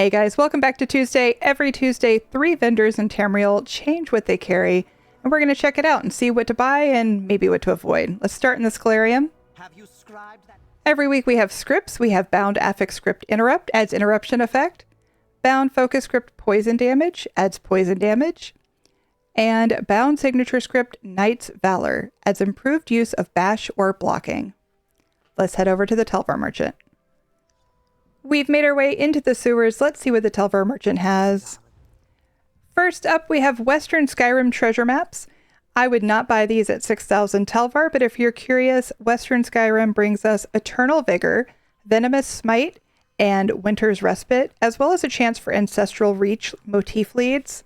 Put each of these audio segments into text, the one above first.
Hey guys, welcome back to Tuesday. Every Tuesday, 3 vendors in Tamriel change what they carry, and we're going to check it out and see what to buy and maybe what to avoid. Let's start in the Scholarium. Have you scribed that? Every week we have scripts. We have Bound Affix Script Interrupt, adds interruption effect. Bound Focus Script Poison Damage, adds poison damage. And Bound Signature Script Knight's Valor, adds improved use of bash or blocking. Let's head over to the Telvar Merchant. We've made our way into the sewers. Let's see what the Telvar Merchant has. First up, we have Western Skyrim treasure maps. I would not buy these at 6,000 Telvar, but if you're curious, Western Skyrim brings us Eternal Vigor, Venomous Smite, and Winter's Respite, as well as a chance for Ancestral Reach motif leads.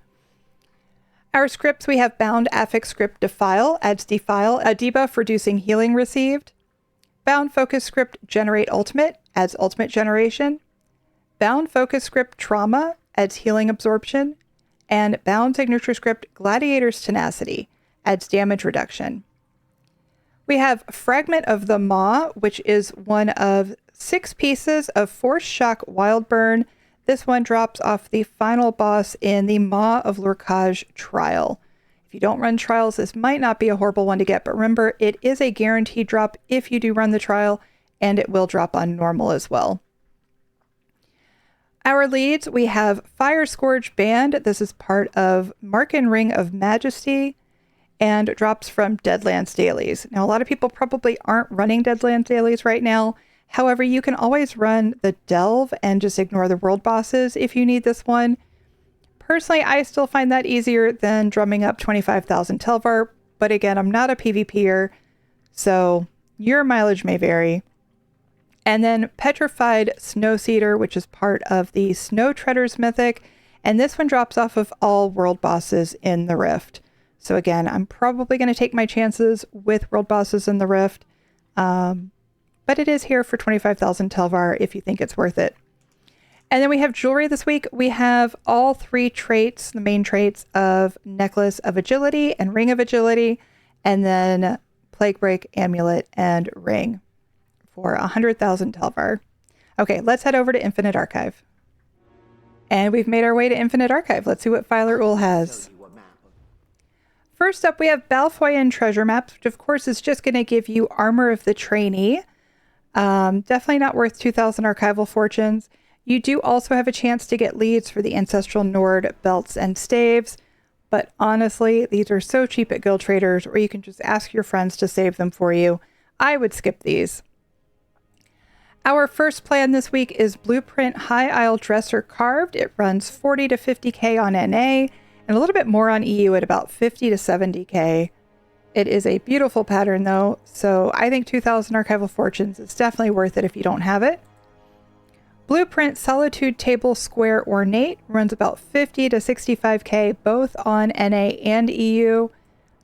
Our scripts, we have Bound Affix Script Defile, adds Defile, a debuff reducing healing received. Bound Focus Script Generate Ultimate, adds Ultimate Generation. Bound Focus Script Trauma, adds Healing Absorption. And Bound Signature Script Gladiator's Tenacity, adds damage reduction. We have Fragment of the Maw, which is one of 6 pieces of Force Shock Wildburn. This one drops off the final boss in the Maw of Lurkaj trial. If you don't run trials, this might not be a horrible one to get, but remember, it is a guaranteed drop if you do run the trial, and it will drop on normal as well. Our leads, we have Fire Scourge Band. This is part of Mark and Ring of Majesty and drops from Deadlands dailies. Now, a lot of people probably aren't running Deadlands dailies right now. However, you can always run the Delve and just ignore the world bosses if you need this one. Personally, I still find that easier than drumming up 25,000 Telvar, but again, I'm not a PvPer, so your mileage may vary. And then Petrified Snowseeder, which is part of the Snow Treaders mythic, and this one drops off of all world bosses in the Rift. So again, I'm probably going to take my chances with world bosses in the Rift, but it is here for 25,000 Telvar if you think it's worth it. And then we have jewelry this week. We have all 3 traits, the main traits of Necklace of Agility and Ring of Agility, and then Plague Break, Amulet, and Ring for 100,000 Telvar. Okay, let's head over to Infinite Archive. And we've made our way to Infinite Archive. Let's see what Filer Ul has. First up, we have Balfoyan Treasure Maps, which of course is just going to give you Armor of the Trainee. Definitely not worth 2,000 Archival Fortunes. You do also have a chance to get leads for the Ancestral Nord belts and staves, but honestly, these are so cheap at Guild Traders, or you can just ask your friends to save them for you. I would skip these. Our first plan this week is Blueprint High Isle Dresser Carved. It runs 40 to 50k on NA, and a little bit more on EU at about 50 to 70k. It is a beautiful pattern though, so I think 2,000 Archival Fortunes is definitely worth it if you don't have it. Blueprint Solitude Table Square Ornate runs about 50 to 65k, both on NA and EU.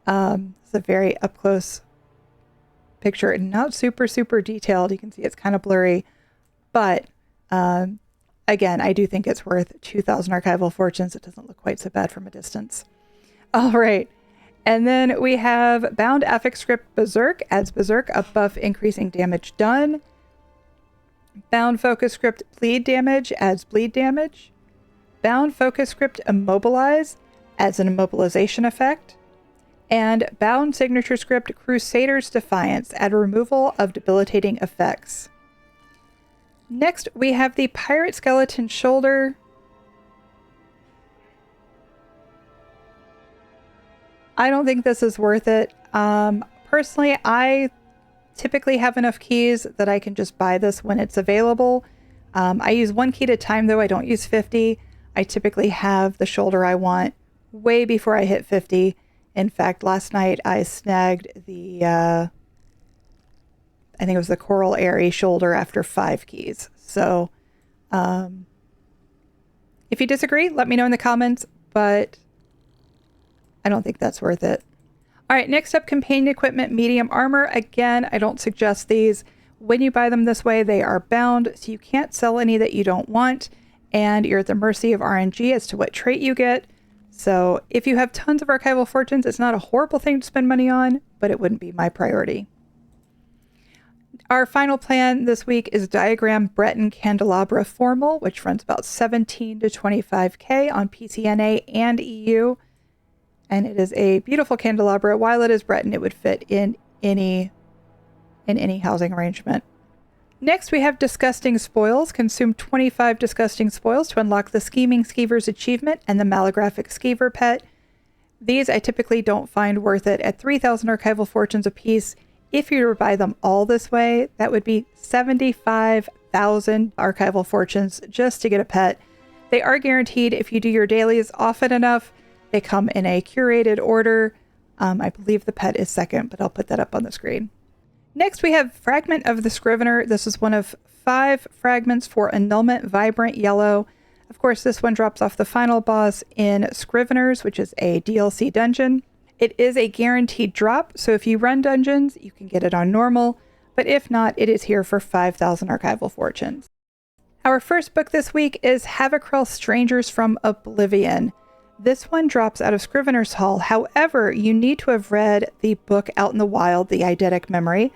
It's a very up-close picture, and not super detailed. You can see it's kind of blurry, but again, I do think it's worth 2,000 Archival Fortunes. It doesn't look quite so bad from a distance. All right, and then we have Bound Affix Script Berserk, adds Berserk, a buff increasing damage done. Bound Focus Script Bleed Damage, adds bleed damage. Bound Focus Script Immobilize, adds an immobilization effect. And Bound Signature Script Crusader's Defiance, add removal of debilitating effects. Next, we have the Pirate Skeleton Shoulder. I don't think this is worth it. Personally, I typically have enough keys that I can just buy this when it's available. I use 1 key at a time, though. I don't use 50. I typically have the shoulder I want way before I hit 50. In fact, last night I snagged the, I think it was the Coral Airy shoulder after 5 keys. So if you disagree, let me know in the comments, but I don't think that's worth it. All right, next up, Companion Equipment Medium Armor. Again, I don't suggest these. When you buy them this way, they are bound, so you can't sell any that you don't want, and you're at the mercy of RNG as to what trait you get. So if you have tons of Archival Fortunes, it's not a horrible thing to spend money on, but it wouldn't be my priority. Our final plan this week is Diagram Breton Candelabra Formal, which runs about 17 to 25K on PCNA and EU. And it is a beautiful candelabra. While it is Breton, it would fit in any housing arrangement. Next, we have Disgusting Spoils. Consume 25 Disgusting Spoils to unlock the Scheming Skeever's Achievement and the Malographic Skeever Pet. These I typically don't find worth it. At 3,000 archival fortunes apiece, if you were to buy them all this way, that would be 75,000 archival fortunes just to get a pet. They are guaranteed if you do your dailies often enough. They come in a curated order. I believe the pet is second, but I'll put that up on the screen. Next, we have Fragment of the Scrivener. This is one of 5 fragments for Annulment Vibrant Yellow. Of course, this one drops off the final boss in Scriveners, which is a DLC dungeon. It is a guaranteed drop, so if you run dungeons, you can get it on normal, but if not, it is here for 5,000 archival fortunes. Our first book this week is Havocrel Strangers from Oblivion. This one drops out of Scrivener's Hall. However, you need to have read the book Out in the Wild, The Eidetic Memory,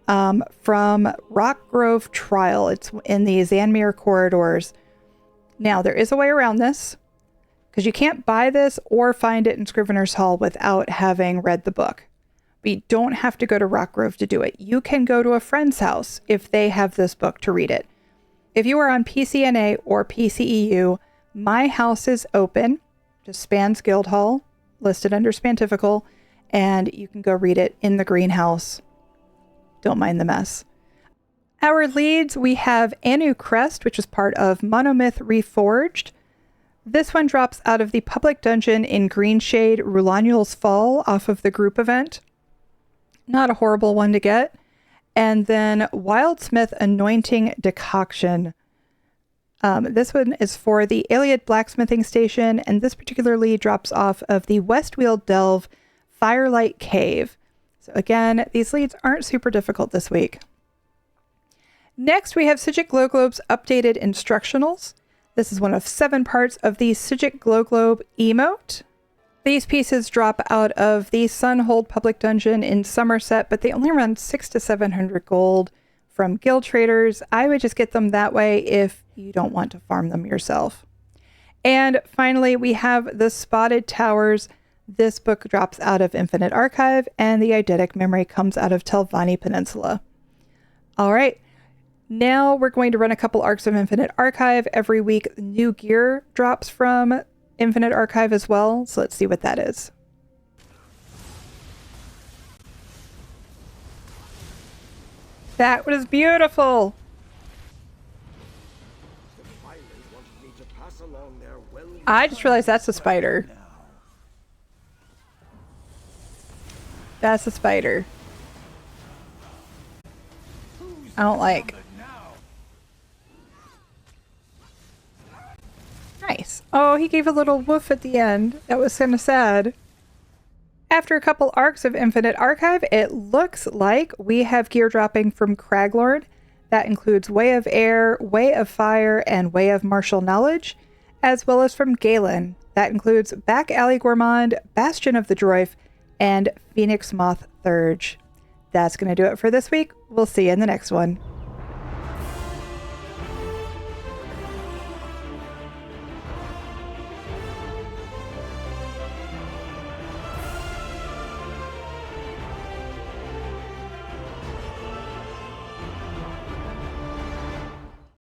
from Rock Grove Trial. It's in the Zanmir corridors. Now, there is a way around this, because you can't buy this or find it in Scrivener's Hall without having read the book. But you don't have to go to Rock Grove to do it. You can go to a friend's house if they have this book to read it. If you are on PCNA or PCEU, my house is open. Just Spans Guildhall, listed under Spantifical, and you can go read it in the greenhouse. Don't mind the mess. Our leads, we have Anu Crest, which is part of Monomyth Reforged. This one drops out of the public dungeon in Greenshade, Rulanul's Fall, off of the group event. Not a horrible one to get. And then Wildsmith Anointing Decoction. This one is for the Iliad Blacksmithing Station, and this particular lead drops off of the Westweald Delve Firelight Cave. So again, these leads aren't super difficult this week. Next, we have Psijic Glow Globe's updated instructionals. This is one of 7 parts of the Psijic Glow Globe emote. These pieces drop out of the Sunhold Public Dungeon in Somerset, but they only run 600 to 700 gold from guild traders. I would just get them that way if you don't want to farm them yourself. And finally, we have the Spotted Towers. This book drops out of Infinite Archive, and the Eidetic Memory comes out of Telvanni Peninsula. All right. Now we're going to run a couple arcs of Infinite Archive. Every week, new gear drops from Infinite Archive as well. So let's see what that is. That was beautiful. I just realized that's a spider. That's a spider. I don't like. Nice. Oh, he gave a little woof at the end. That was kind of sad. After a couple arcs of Infinite Archive, it looks like we have gear dropping from Craglord. That includes Way of Air, Way of Fire, and Way of Martial Knowledge, as well as from Galen. That includes Back Alley Gourmand, Bastion of the Droif, and Phoenix Moth Thurge. That's going to do it for this week. We'll see you in the next one.